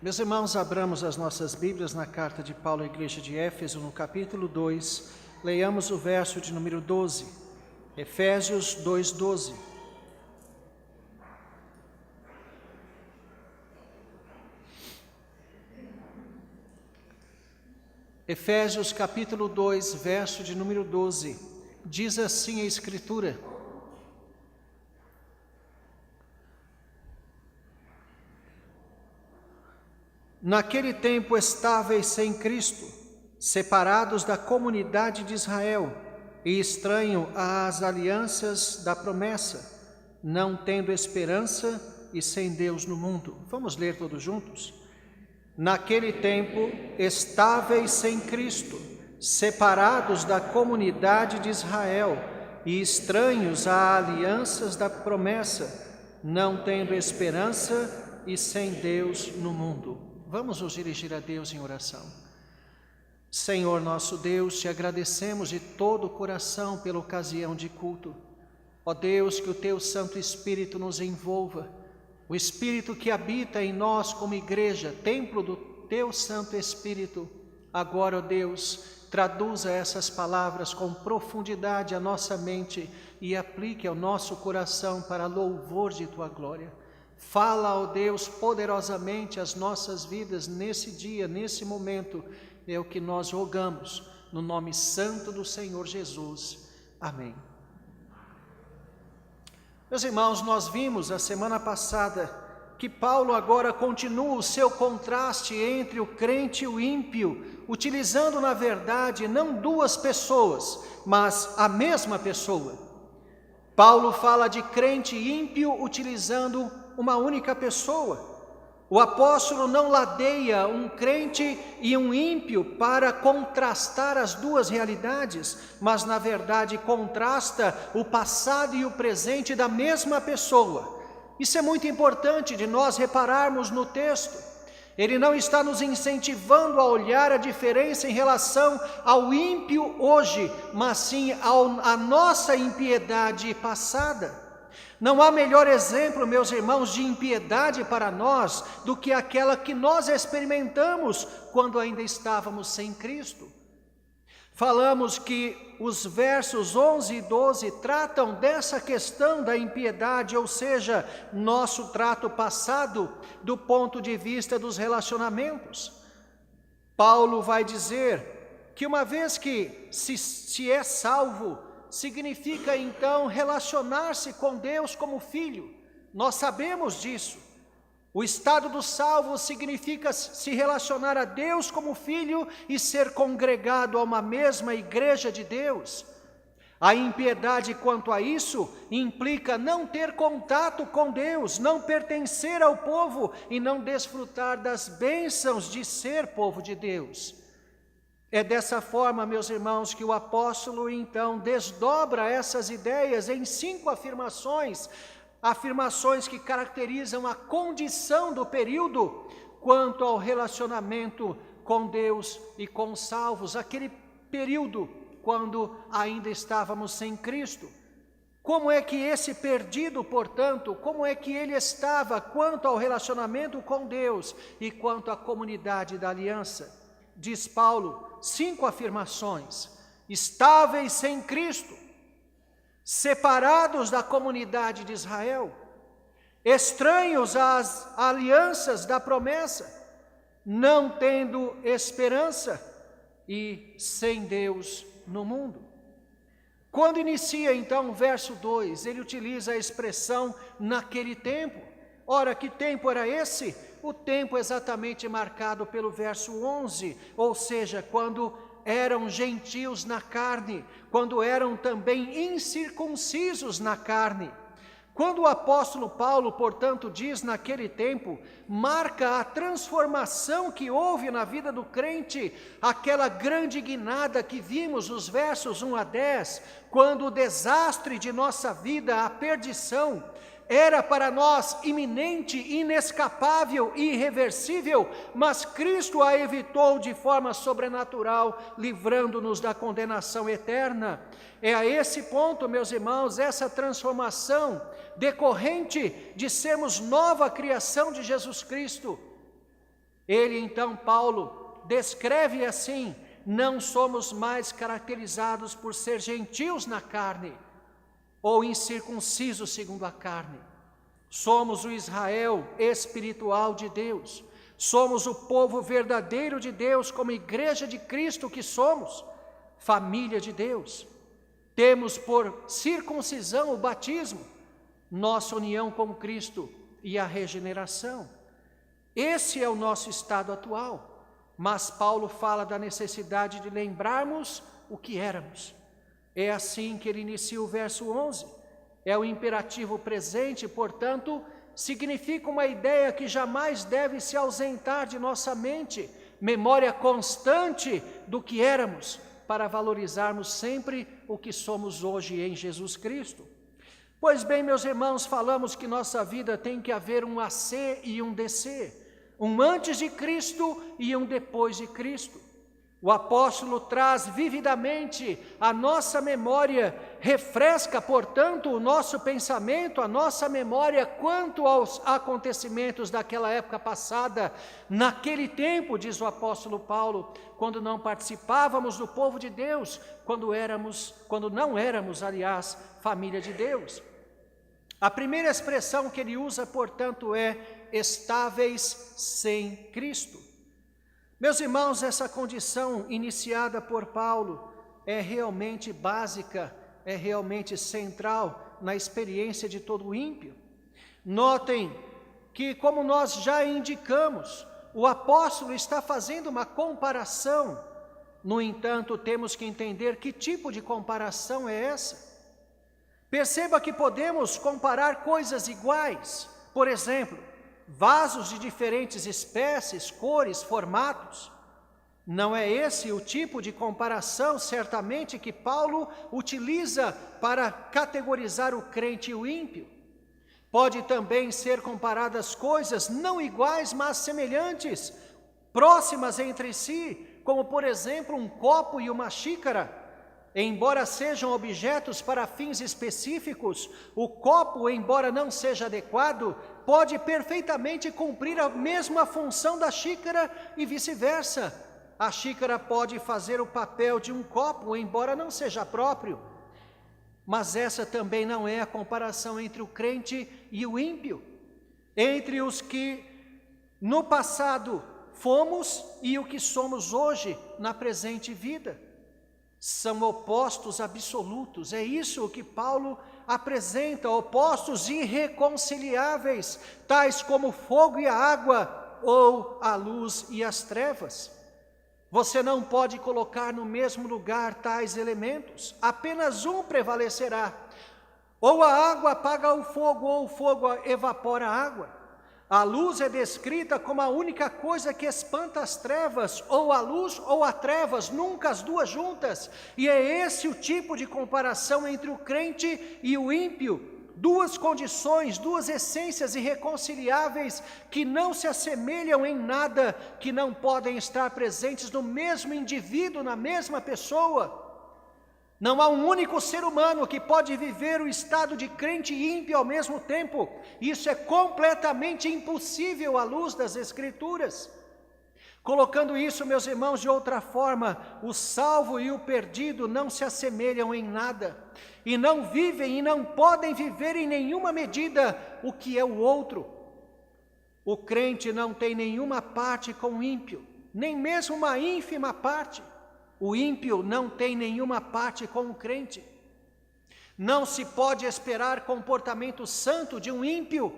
Meus irmãos, abramos as nossas Bíblias na carta de Paulo à igreja de Éfeso, no capítulo 2, leiamos o verso de número 12, Efésios 2:12. Efésios capítulo 2, verso de número 12, diz assim a Escritura: Naquele tempo estáveis sem Cristo, separados da comunidade de Israel e estranho às alianças da promessa, não tendo esperança e sem Deus no mundo. Vamos ler todos juntos? Naquele tempo estáveis sem Cristo, separados da comunidade de Israel e estranhos às alianças da promessa, não tendo esperança e sem Deus no mundo. Vamos nos dirigir a Deus em oração. Senhor nosso Deus, te agradecemos de todo o coração pela ocasião de culto. Ó Deus, que o teu Santo Espírito nos envolva, o Espírito que habita em nós como igreja, templo do teu Santo Espírito. Agora, ó Deus, traduza essas palavras com profundidade à nossa mente e aplique ao nosso coração para louvor de tua glória. Fala, ó Deus, poderosamente as nossas vidas nesse dia, nesse momento, é o que nós rogamos, no nome santo do Senhor Jesus. Amém. Meus irmãos, nós vimos a semana passada que Paulo agora continua o seu contraste entre o crente e o ímpio, utilizando na verdade não duas pessoas, mas a mesma pessoa. Paulo fala de crente e ímpio utilizando uma única pessoa. O apóstolo não ladeia um crente e um ímpio para contrastar as duas realidades, mas na verdade contrasta o passado e o presente da mesma pessoa. Isso é muito importante de nós repararmos no texto. Ele não está nos incentivando a olhar a diferença em relação ao ímpio hoje, mas sim à nossa impiedade passada. Não há melhor exemplo, meus irmãos, de impiedade para nós do que aquela que nós experimentamos quando ainda estávamos sem Cristo. Falamos que os versos 11 e 12 tratam dessa questão da impiedade, ou seja, nosso trato passado do ponto de vista dos relacionamentos. Paulo vai dizer que uma vez que se é salvo, significa então relacionar-se com Deus como filho. Nós sabemos disso. O estado do salvo significa se relacionar a Deus como filho e ser congregado a uma mesma igreja de Deus. A impiedade quanto a isso implica não ter contato com Deus, não pertencer ao povo e não desfrutar das bênçãos de ser povo de Deus. É dessa forma, meus irmãos, que o apóstolo então desdobra essas ideias em 5 afirmações que caracterizam a condição do período quanto ao relacionamento com Deus e com os salvos, aquele período quando ainda estávamos sem Cristo. Como é que esse perdido, portanto, como é que ele estava quanto ao relacionamento com Deus e quanto à comunidade da aliança? Diz Paulo, 5 afirmações: estáveis sem Cristo, separados da comunidade de Israel, estranhos às alianças da promessa, não tendo esperança e sem Deus no mundo. Quando inicia então o verso 2, ele utiliza a expressão naquele tempo. Ora, que tempo era esse? O tempo exatamente marcado pelo verso 11, ou seja, quando eram gentios na carne, quando eram também incircuncisos na carne. Quando o apóstolo Paulo, portanto, diz naquele tempo, marca a transformação que houve na vida do crente, aquela grande guinada que vimos nos versos 1 a 10, quando o desastre de nossa vida, a perdição, era para nós iminente, inescapável e irreversível, mas Cristo a evitou de forma sobrenatural, livrando-nos da condenação eterna. É a esse ponto, meus irmãos, essa transformação decorrente de sermos nova criação de Jesus Cristo, Ele então, Paulo, descreve assim: não somos mais caracterizados por ser gentios na carne, ou incircuncisos segundo a carne. Somos o Israel espiritual de Deus. Somos o povo verdadeiro de Deus, como igreja de Cristo que somos, família de Deus. Temos por circuncisão o batismo, nossa união com Cristo e a regeneração. Esse é o nosso estado atual. Mas Paulo fala da necessidade de lembrarmos o que éramos. É assim que ele inicia o verso 11. É o imperativo presente, portanto, significa uma ideia que jamais deve se ausentar de nossa mente, memória constante do que éramos, para valorizarmos sempre o que somos hoje em Jesus Cristo. Pois bem, meus irmãos, falamos que nossa vida tem que haver um AC e um DC, um antes de Cristo e um depois de Cristo. O apóstolo traz vividamente a nossa memória, refresca, portanto, o nosso pensamento, a nossa memória quanto aos acontecimentos daquela época passada. Naquele tempo, diz o apóstolo Paulo, quando não participávamos do povo de Deus, quando não éramos, aliás, família de Deus. A primeira expressão que ele usa, portanto, é estáveis sem Cristo. Meus irmãos, essa condição iniciada por Paulo é realmente básica, é realmente central na experiência de todo ímpio. Notem que, como nós já indicamos, o apóstolo está fazendo uma comparação. No entanto, temos que entender que tipo de comparação é essa. Perceba que podemos comparar coisas iguais, por exemplo, vasos de diferentes espécies, cores, formatos. Não é esse o tipo de comparação, certamente, que Paulo utiliza para categorizar o crente e o ímpio. Pode também ser comparadas coisas não iguais, mas semelhantes, próximas entre si, como, por exemplo, um copo e uma xícara. Embora sejam objetos para fins específicos, o copo, embora não seja adequado, pode perfeitamente cumprir a mesma função da xícara e vice-versa. A xícara pode fazer o papel de um copo, embora não seja próprio. Mas essa também não é a comparação entre o crente e o ímpio, entre os que no passado fomos e o que somos hoje na presente vida. São opostos absolutos, é isso que Paulo apresenta, opostos irreconciliáveis, tais como o fogo e a água, ou a luz e as trevas. Você não pode colocar no mesmo lugar tais elementos, apenas um prevalecerá. Ou a água apaga o fogo, ou o fogo evapora a água. A luz é descrita como a única coisa que espanta as trevas, ou a luz ou a trevas, nunca as duas juntas. E é esse o tipo de comparação entre o crente e o ímpio. Duas condições, duas essências irreconciliáveis que não se assemelham em nada, que não podem estar presentes no mesmo indivíduo, na mesma pessoa. Não há um único ser humano que pode viver o estado de crente e ímpio ao mesmo tempo. Isso é completamente impossível à luz das Escrituras. Colocando isso, meus irmãos, de outra forma, o salvo e o perdido não se assemelham em nada. E não vivem e não podem viver em nenhuma medida o que é o outro. O crente não tem nenhuma parte com o ímpio, nem mesmo uma ínfima parte. O ímpio não tem nenhuma parte com o crente. Não se pode esperar comportamento santo de um ímpio.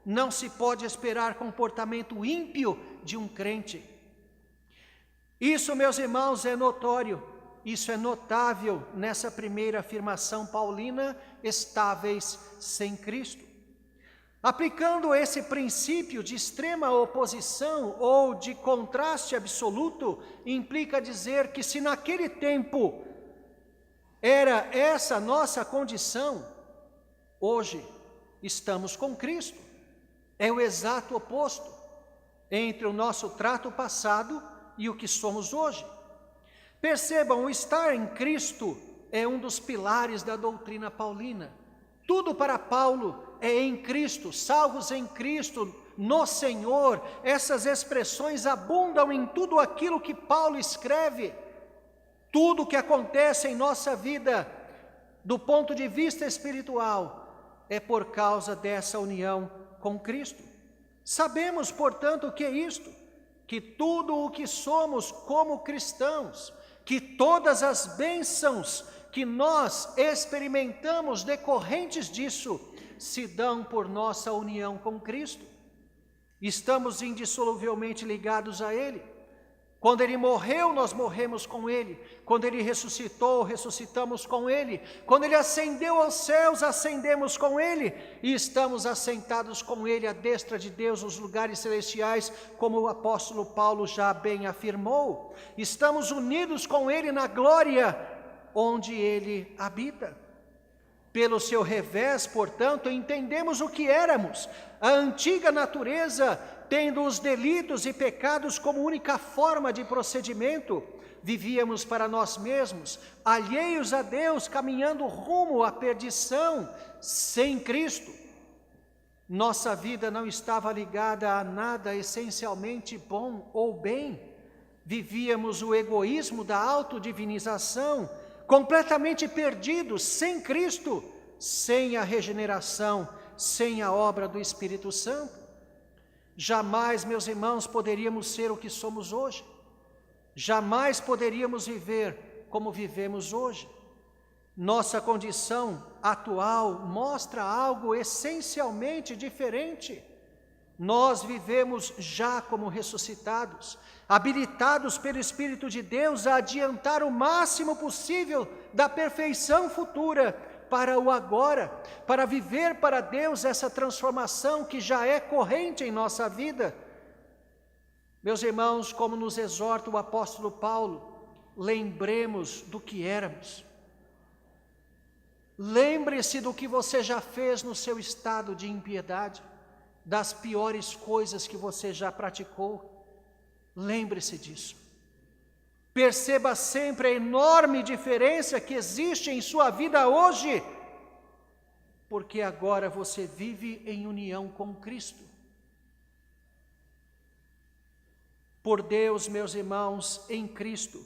Não se pode esperar comportamento ímpio de um crente. Isso, meus irmãos, é notório. Isso é notável nessa primeira afirmação paulina, estáveis sem Cristo. Aplicando esse princípio de extrema oposição ou de contraste absoluto, implica dizer que se naquele tempo era essa nossa condição, hoje estamos com Cristo. É o exato oposto entre o nosso trato passado e o que somos hoje. Percebam, o estar em Cristo é um dos pilares da doutrina paulina. Tudo para Paulo é em Cristo, salvos em Cristo, no Senhor. Essas expressões abundam em tudo aquilo que Paulo escreve. Tudo que acontece em nossa vida, do ponto de vista espiritual, é por causa dessa união com Cristo. Sabemos, portanto, o que é isto? Que tudo o que somos como cristãos, que todas as bênçãos que nós experimentamos decorrentes disso, se dão por nossa união com Cristo. Estamos indissoluvelmente ligados a Ele. Quando Ele morreu, nós morremos com Ele. Quando Ele ressuscitou, ressuscitamos com Ele. Quando Ele ascendeu aos céus, ascendemos com Ele. E estamos assentados com Ele à destra de Deus nos lugares celestiais, como o apóstolo Paulo já bem afirmou. Estamos unidos com Ele na glória, onde Ele habita. Pelo seu revés, portanto, entendemos o que éramos. A antiga natureza, tendo os delitos e pecados como única forma de procedimento, vivíamos para nós mesmos, alheios a Deus, caminhando rumo à perdição, sem Cristo. Nossa vida não estava ligada a nada essencialmente bom ou bem. Vivíamos o egoísmo da autodivinização, completamente perdidos, sem Cristo, sem a regeneração, sem a obra do Espírito Santo. Jamais, meus irmãos, poderíamos ser o que somos hoje. Jamais poderíamos viver como vivemos hoje. Nossa condição atual mostra algo essencialmente diferente. Nós vivemos já como ressuscitados, habilitados pelo Espírito de Deus a adiantar o máximo possível da perfeição futura para o agora, para viver para Deus essa transformação que já é corrente em nossa vida. Meus irmãos, como nos exorta o apóstolo Paulo, lembremos do que éramos. Lembre-se do que você já fez no seu estado de impiedade, das piores coisas que você já praticou. Lembre-se disso. Perceba sempre a enorme diferença que existe em sua vida hoje, porque agora você vive em união com Cristo. Por Deus, meus irmãos, em Cristo,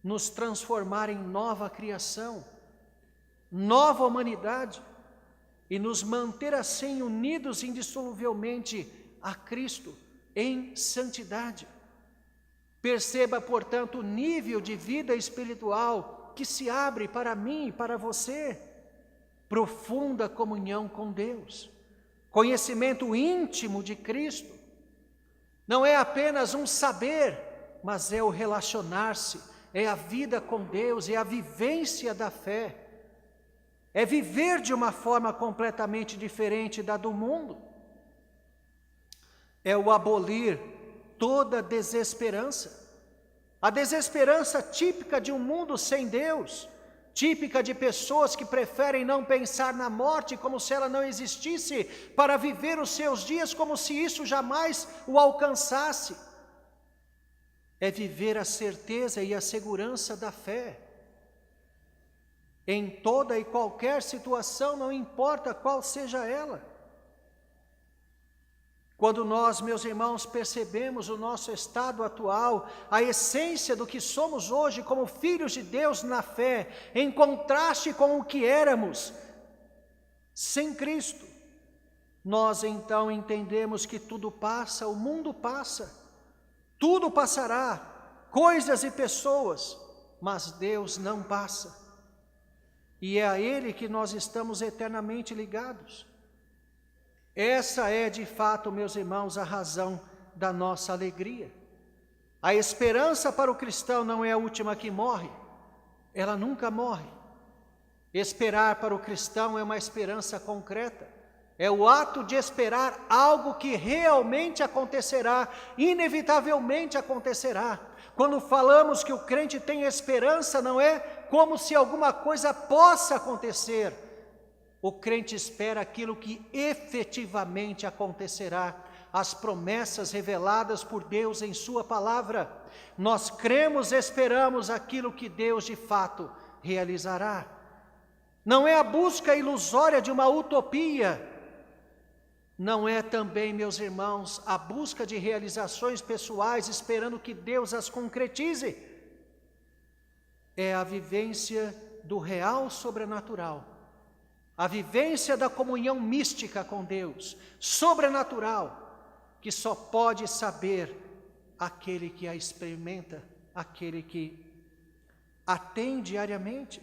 nos transformar em nova criação, nova humanidade, e nos manter assim unidos indissoluvelmente a Cristo em santidade. Perceba, portanto, o nível de vida espiritual que se abre para mim e para você. Profunda comunhão com Deus, conhecimento íntimo de Cristo. Não é apenas um saber, mas é o relacionar-se, é a vida com Deus, é a vivência da fé. É viver de uma forma completamente diferente da do mundo. É o abolir toda desesperança. A desesperança típica de um mundo sem Deus, típica de pessoas que preferem não pensar na morte como se ela não existisse, para viver os seus dias como se isso jamais o alcançasse. É viver a certeza e a segurança da fé. Em toda e qualquer situação, não importa qual seja ela. Quando nós, meus irmãos, percebemos o nosso estado atual, a essência do que somos hoje como filhos de Deus na fé, em contraste com o que éramos sem Cristo, nós então entendemos que tudo passa, o mundo passa, tudo passará, coisas e pessoas, mas Deus não passa. E é a Ele que nós estamos eternamente ligados. Essa é, de fato, meus irmãos, a razão da nossa alegria. A esperança para o cristão não é a última que morre, ela nunca morre. Esperar para o cristão é uma esperança concreta, é o ato de esperar algo que realmente acontecerá, inevitavelmente acontecerá. Quando falamos que o crente tem esperança, não é como se alguma coisa possa acontecer. O crente espera aquilo que efetivamente acontecerá, as promessas reveladas por Deus em sua palavra. Nós cremos, esperamos aquilo que Deus de fato realizará. Não é a busca ilusória de uma utopia, Não é também, meus irmãos, a busca de realizações pessoais esperando que Deus as concretize. É a vivência do real sobrenatural, a vivência da comunhão mística com Deus, sobrenatural, que só pode saber aquele que a experimenta, aquele que a tem diariamente.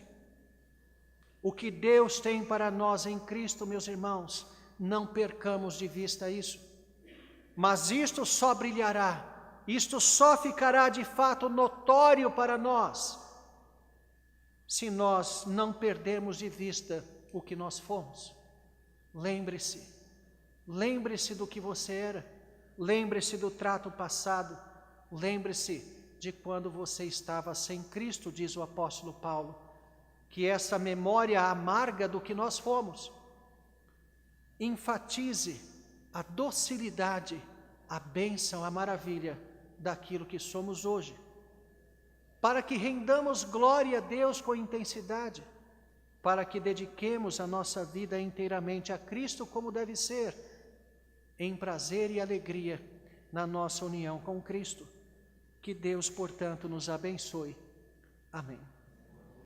O que Deus tem para nós em Cristo, meus irmãos, não percamos de vista isso. Mas isto só brilhará, isto só ficará de fato notório para nós, se nós não perdermos de vista o que nós fomos. Lembre-se do que você era, lembre-se do trato passado, lembre-se de quando você estava sem Cristo, diz o apóstolo Paulo, que essa memória amarga do que nós fomos enfatize a docilidade, a bênção, a maravilha daquilo que somos hoje, para que rendamos glória a Deus com intensidade, para que dediquemos a nossa vida inteiramente a Cristo como deve ser, em prazer e alegria na nossa união com Cristo. Que Deus, portanto, nos abençoe. Amém.